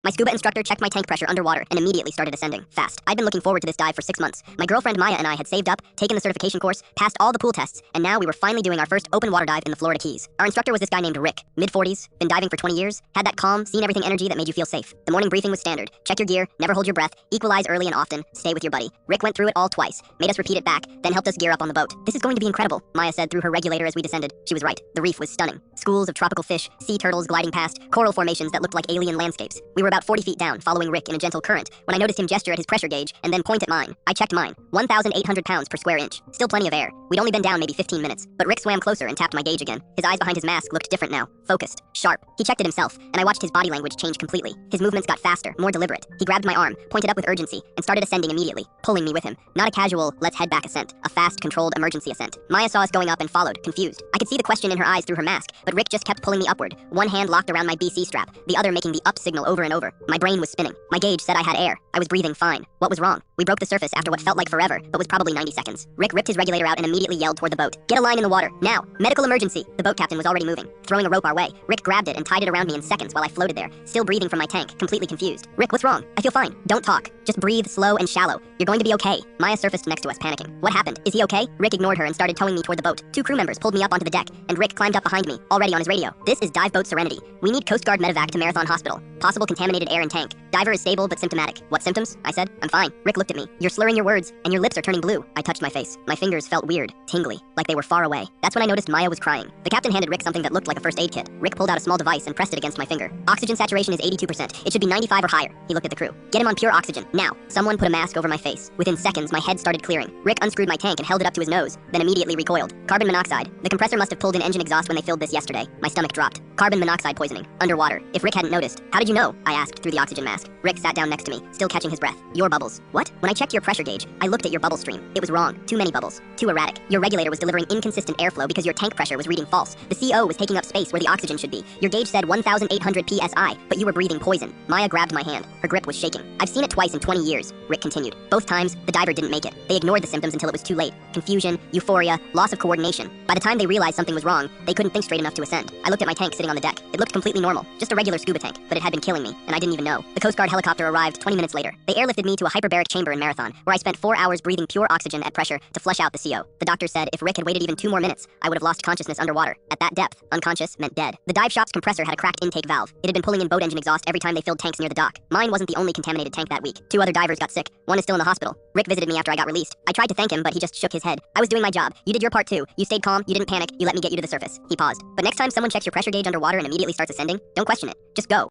My scuba instructor checked my tank pressure underwater and immediately started ascending, fast. I'd been looking forward to this dive for 6 months. My girlfriend Maya and I had saved up, taken the certification course, passed all the pool tests, and now we were finally doing our first open water dive in the Florida Keys. Our instructor was this guy named Rick, mid-40s, been diving for 20 years, had that calm, seen everything energy that made you feel safe. The morning briefing was standard. Check your gear, never hold your breath, equalize early and often, stay with your buddy. Rick went through it all twice, made us repeat it back, then helped us gear up on the boat. This is going to be incredible, Maya said through her regulator as we descended. She was right. The reef was stunning. Schools of tropical fish, sea turtles gliding past, coral formations that looked like alien landscapes. We were about 40 feet down, following Rick in a gentle current, when I noticed him gesture at his pressure gauge and then point at mine. I checked mine. 1,800 pounds per square inch. Still plenty of air. We'd only been down maybe 15 minutes, but Rick swam closer and tapped my gauge again. His eyes behind his mask looked different now. Focused. Sharp. He checked it himself, and I watched his body language change completely. His movements got faster, more deliberate. He grabbed my arm, pointed up with urgency, and started ascending immediately, pulling me with him. Not a casual, let's head back ascent. A fast, controlled emergency ascent. Maya saw us going up and followed, confused. I could see the question in her eyes through her mask, but Rick just kept pulling me upward, one hand locked around my BC strap, the other making the up signal over and over. My brain was spinning. My gauge said I had air. I was breathing fine. What was wrong? We broke the surface after what felt like forever, but was probably 90 seconds. Rick ripped his regulator out and immediately yelled toward the boat. Get a line in the water, now! Medical emergency! The boat captain was already moving, throwing a rope our way. Rick grabbed it and tied it around me in seconds while I floated there, still breathing from my tank, completely confused. Rick, what's wrong? I feel fine. Don't talk. Just breathe slow and shallow. You're going to be okay. Maya surfaced next to us, panicking. What happened? Is he okay? Rick ignored her and started towing me toward the boat. 2 crew members pulled me up onto the deck, and Rick climbed up behind me, already on his radio. This is Dive Boat Serenity. We need Coast Guard medevac to Marathon Hospital. Possible contaminated air in tank. Diver is stable but symptomatic. What symptoms? I said. I'm fine. Rick looked at me. You're slurring your words, and your lips are turning blue. I touched my face. My fingers felt weird, tingly, like they were far away. That's when I noticed Maya was crying. The captain handed Rick something that looked like a first aid kit. Rick pulled out a small device and pressed it against my finger. Oxygen saturation is 82%. It should be 95 or higher. He looked at the crew. Get him on pure oxygen, now. Someone put a mask over my face. Within seconds, my head started clearing. Rick unscrewed my tank and held it up to his nose, then immediately recoiled. Carbon monoxide. The compressor must have pulled in engine exhaust when they filled this yesterday. My stomach dropped. Carbon monoxide poisoning. Underwater. If Rick hadn't noticed. How did you know? I asked through the oxygen mask. Rick sat down next to me, still catching his breath. Your bubbles. What? When I checked your pressure gauge, I looked at your bubble stream. It was wrong. Too many bubbles. Too erratic. Your regulator was delivering inconsistent airflow because your tank pressure was reading false. The CO was taking up space where the oxygen should be. Your gauge said 1,800 psi, but you were breathing poison. Maya grabbed my hand. Her grip was shaking. I've seen it twice in 20 years, Rick continued. Both times, the diver didn't make it. They ignored the symptoms until it was too late. Confusion, euphoria, loss of coordination. By the time they realized something was wrong, they couldn't think straight enough to ascend. I looked at my tank sitting on the deck. It looked completely normal, just a regular scuba tank, but it had been killing me, and I didn't even know. The Coast Guard helicopter arrived 20 minutes later. They airlifted me to a hyperbaric chamber in Marathon, where I spent 4 hours breathing pure oxygen at pressure to flush out the CO. The doctor said if Rick had waited even 2 more minutes, I would have lost consciousness underwater. At that depth, unconscious meant dead. The dive shop's compressor had a cracked intake valve. It had been pulling in boat engine exhaust every time they filled tanks near the dock. Mine wasn't the only contaminated tank that week. 2 other divers got sick. One is still in the hospital. Rick visited me after I got released. I tried to thank him, but he just shook his head. I was doing my job. You did your part too. You stayed calm, you didn't panic, you let me get you to the surface. He paused. But next time someone checks your pressure gauge underwater and immediately starts ascending, don't question it. Just go.